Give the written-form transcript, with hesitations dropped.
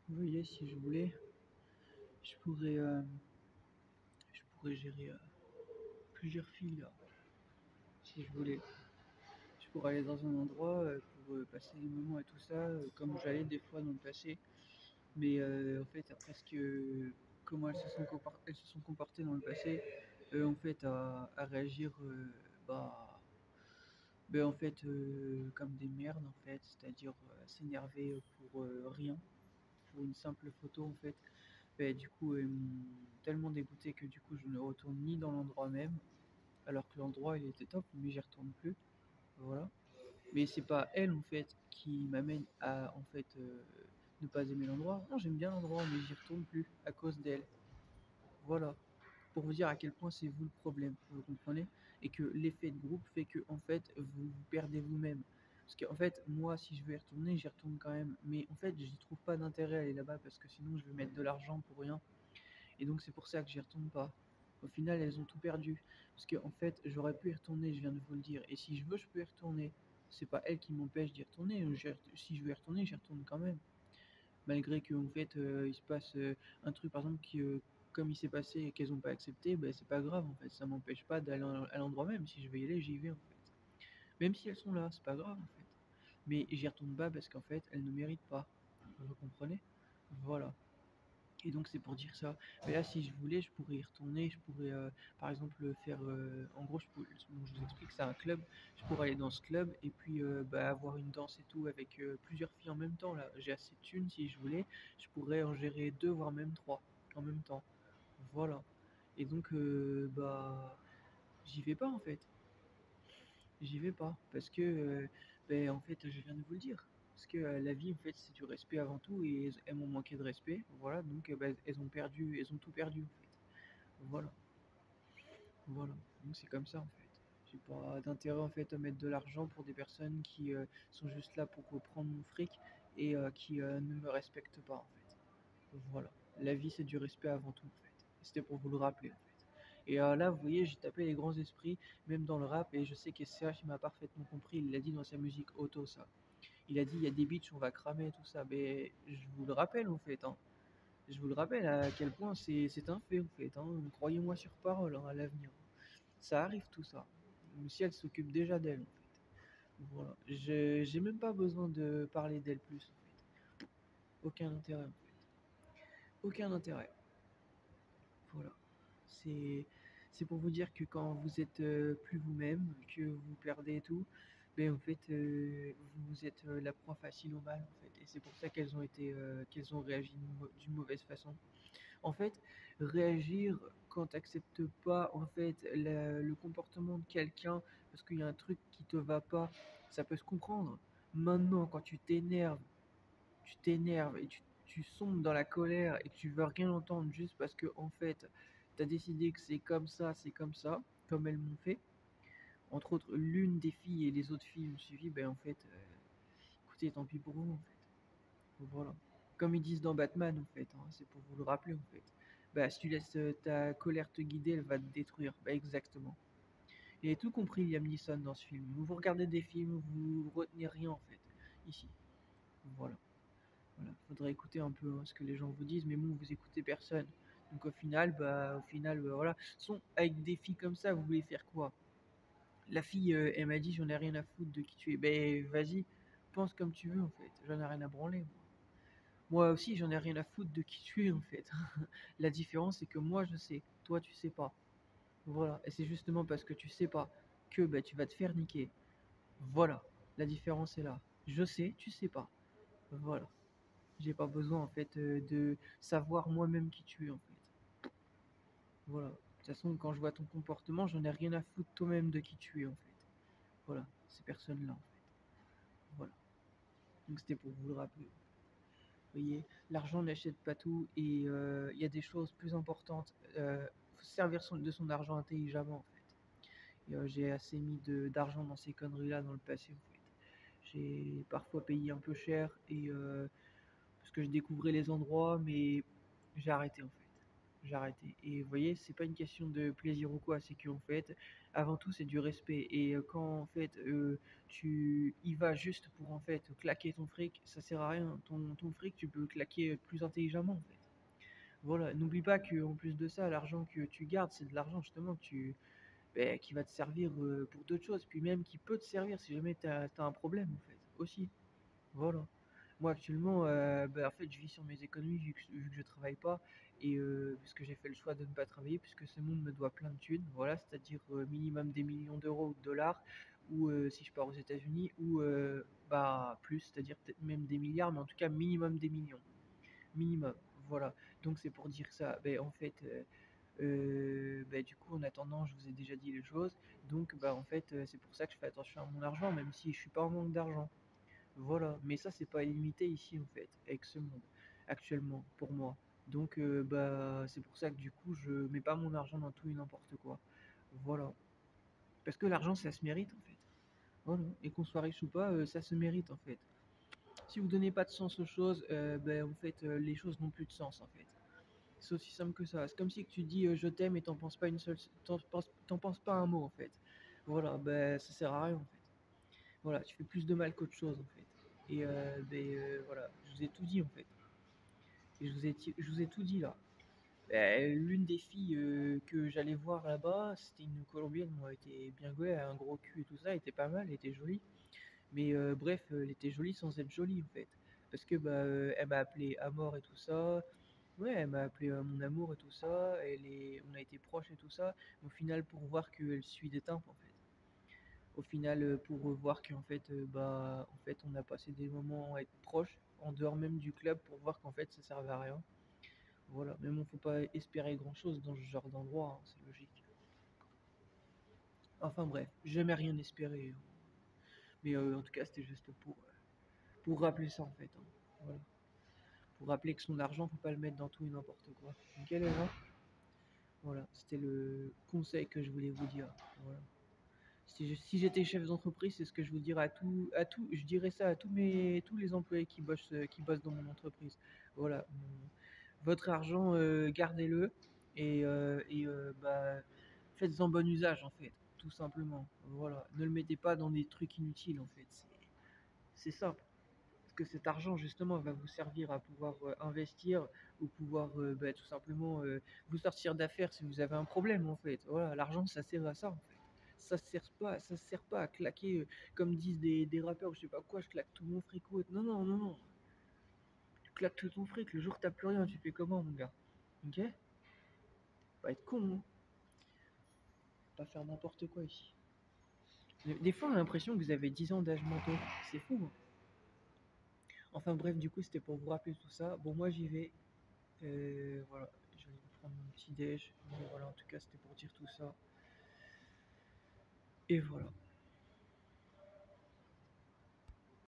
Vous voyez, si je voulais, je pourrais, euh, je pourrais gérer plusieurs filles là, si je voulais. Je pourrais aller dans un endroit pour passer des moments et tout ça, comme j'allais des fois dans le passé. Mais en fait, après comment elles se sont comportées dans le passé, en fait, à réagir, bah, en fait, comme des merdes, en fait, c'est-à-dire s'énerver pour rien, pour une simple photo, en fait. Du coup, elles m'ont tellement dégoûté que du coup, je ne retourne ni dans l'endroit même, alors que l'endroit il était top, mais j'y retourne plus. Voilà. Mais c'est pas elle en fait qui m'amène à en fait ne pas aimer l'endroit. Non, j'aime bien l'endroit, mais j'y retourne plus à cause d'elle. Voilà. Pour vous dire à quel point c'est vous le problème, vous comprenez? Et que l'effet de groupe fait que en fait vous vous perdez vous-même. Parce qu'en fait, moi, si je veux y retourner, j'y retourne quand même. Mais en fait, j'y trouve pas d'intérêt à aller là-bas parce que sinon je vais mettre de l'argent pour rien. Et donc c'est pour ça que j'y retourne pas. Au final, elles ont tout perdu. Parce que en fait, j'aurais pu y retourner, je viens de vous le dire. Et si je veux, je peux y retourner. C'est pas elle qui m'empêche d'y retourner. Si je veux y retourner, j'y retourne quand même. Malgré que en fait, il se passe un truc, par exemple, comme il s'est passé et qu'elles ont pas accepté, ben, c'est pas grave en fait. Ça m'empêche pas d'aller à l'endroit même. Si je veux y aller, j'y vais en fait. Même si elles sont là, c'est pas grave en fait. Mais j'y retourne pas parce qu'en fait, elles ne méritent pas. Vous comprenez? Voilà. Et donc c'est pour dire ça. Mais là, si je voulais, je pourrais y retourner. Je pourrais, par exemple, faire. En gros, bon, je vous explique, c'est un club. Je pourrais aller dans ce club et puis bah, avoir une danse et tout avec plusieurs filles en même temps. Là, j'ai assez de thunes si je voulais. Je pourrais en gérer deux, voire même trois en même temps. Voilà. Et donc, bah, j'y vais pas en fait. J'y vais pas parce que, ben, en fait, je viens de vous le dire. Parce que la vie, en fait, c'est du respect avant tout et elles m'ont manqué de respect. Voilà, donc bah, elles ont tout perdu en fait. Voilà, voilà. Donc c'est comme ça en fait. J'ai pas d'intérêt en fait à mettre de l'argent pour des personnes qui sont juste là pour prendre mon fric et qui ne me respectent pas en fait. Voilà. La vie, c'est du respect avant tout en fait. C'était pour vous le rappeler en fait. Et là, vous voyez, j'ai tapé les grands esprits, même dans le rap, et je sais que SCH il m'a parfaitement compris. Il l'a dit dans sa musique Auto, ça. Il a dit, il y a des bitches, on va cramer, tout ça. Mais je vous le rappelle, en fait. Hein. Je vous le rappelle à quel point c'est un fait, en fait. Hein. Croyez-moi sur parole, hein, à l'avenir. Ça arrive, tout ça. Même si elle s'occupe déjà d'elle, en fait. Voilà. J'ai même pas besoin de parler d'elle plus, en fait. Aucun intérêt, en fait. Aucun intérêt. Voilà. C'est c'est pour vous dire que quand vous êtes plus vous-même, que vous perdez et tout, ben en fait vous êtes la proie facile au mal en fait. Et c'est pour ça qu'elles ont réagi d'une mauvaise façon. En fait, réagir quand tu acceptes pas en fait le comportement de quelqu'un parce qu'il y a un truc qui te va pas, ça peut se comprendre. Maintenant, quand tu t'énerves et tu sombres dans la colère et que tu veux rien entendre juste parce que en fait tu as décidé que c'est comme ça, comme elles m'ont fait. Entre autres, l'une des filles et les autres filles ont suivi, ben en fait, écoutez, tant pis pour vous en fait. Voilà. Comme ils disent dans Batman en fait, hein, c'est pour vous le rappeler en fait. Bah si tu laisses ta colère te guider, elle va te détruire. Bah exactement. Il a tout compris Liam Neeson dans ce film. Vous regardez des films, vous retenez rien en fait. Ici. Voilà. Voilà, faudrait écouter un peu hein, ce que les gens vous disent, mais bon, vous écoutez personne. Donc au final, bah, voilà. Sont avec des filles comme ça, vous voulez faire quoi? La fille, elle m'a dit, j'en ai rien à foutre de qui tu es. Ben, vas-y, pense comme tu veux en fait. J'en ai rien à branler. Moi aussi, j'en ai rien à foutre de qui tu es en fait. La différence, c'est que moi, je sais, toi, tu sais pas. Voilà, et c'est justement parce que tu sais pas que bah, tu vas te faire niquer. Voilà, la différence est là. Je sais, tu sais pas. Voilà. J'ai pas besoin en fait de savoir moi-même qui tu es en fait. Voilà. De toute façon, quand je vois ton comportement, j'en ai rien à foutre toi-même de qui tu es en fait. Voilà, ces personnes-là en fait. Voilà. Donc c'était pour vous le rappeler. Vous voyez, l'argent n'achète pas tout et il y a des choses plus importantes. Faut se servir de son argent intelligemment en fait. Et j'ai assez mis d'argent dans ces conneries-là dans le passé en fait. J'ai parfois payé un peu cher et parce que je découvrais les endroits, mais j'ai arrêté en fait. j'ai arrêté. Et vous voyez, c'est pas une question de plaisir ou quoi, c'est qu'en fait, avant tout, c'est du respect. Et quand en fait, tu y vas juste pour en fait claquer ton fric, ça sert à rien. Ton fric, tu peux le claquer plus intelligemment en fait. Voilà, n'oublie pas qu'en plus de ça, l'argent que tu gardes, c'est de l'argent justement qui va te servir pour d'autres choses, puis même qui peut te servir si jamais tu as un problème en fait, aussi. Voilà. Moi actuellement, en fait, je vis sur mes économies vu que je travaille pas et puisque j'ai fait le choix de ne pas travailler puisque ce monde me doit plein de thunes, voilà, c'est-à-dire minimum des millions d'euros ou de dollars ou si je pars aux États-Unis ou plus, c'est-à-dire peut-être même des milliards, mais en tout cas minimum des millions, minimum. Voilà. Donc c'est pour dire ça. Ben, en fait, du coup, en attendant, je vous ai déjà dit les choses. Donc, en fait, c'est pour ça que je fais attention à mon argent, même si je suis pas en manque d'argent. Voilà, mais ça c'est pas illimité ici en fait, avec ce monde, actuellement, pour moi. Donc c'est pour ça que du coup je mets pas mon argent dans tout et n'importe quoi. Voilà. Parce que l'argent ça se mérite en fait. Voilà. Et qu'on soit riche ou pas, ça se mérite en fait. Si vous donnez pas de sens aux choses, en fait les choses n'ont plus de sens en fait. C'est aussi simple que ça. C'est comme si que tu dis je t'aime et t'en penses pas une seule, t'en penses pas un mot en fait. Voilà, ça sert à rien en fait. Voilà, tu fais plus de mal qu'autre chose en fait. Et voilà, je vous ai tout dit en fait. Et je vous ai tout dit là. L'une des filles que j'allais voir là-bas, c'était une Colombienne, moi, elle était bien gaulée, elle a un gros cul et tout ça, elle était pas mal, elle était jolie. Mais bref, elle était jolie sans être jolie en fait. Parce que elle m'a appelé Amor et tout ça. Ouais, elle m'a appelé mon amour et tout ça. On a été proches et tout ça. Mais au final, pour voir qu'elle suit des tympes en fait. Au final, pour voir qu'en fait, en fait, on a passé des moments à être proches, en dehors même du club, pour voir qu'en fait, ça servait à rien. Voilà, mais bon, faut pas espérer grand-chose dans ce genre d'endroit, hein, c'est logique. Enfin bref, j'ai jamais rien espéré, hein. Mais en tout cas, c'était juste pour rappeler ça en fait, hein. Voilà. Pour rappeler que son argent, faut pas le mettre dans tout et n'importe quoi. Ok les gens? Voilà, c'était le conseil que je voulais vous dire. Voilà. Si j'étais chef d'entreprise, c'est ce que je vous dirais je dirais ça à tous les employés qui bossent dans mon entreprise. Voilà, votre argent, gardez-le et faites-en bon usage en fait, tout simplement. Voilà, ne le mettez pas dans des trucs inutiles en fait. C'est simple. Parce que cet argent justement va vous servir à pouvoir investir ou pouvoir tout simplement vous sortir d'affaires si vous avez un problème en fait. Voilà, l'argent ça sert à ça en fait. Ça sert pas à claquer comme disent des rappeurs, je sais pas quoi, je claque tout mon fric ou autre. Non, non, non, non. Tu claques tout ton fric, le jour que t'as plus rien, tu fais comment mon gars? Ok? Pas être con, hein. Pas faire n'importe quoi ici. Des fois on a l'impression que vous avez 10 ans d'âge mentaux. C'est fou, hein. Enfin bref, du coup c'était pour vous rappeler tout ça. Bon moi j'y vais. Voilà, je vais prendre mon petit déj. Mais voilà, en tout cas, c'était pour dire tout ça. Et voilà.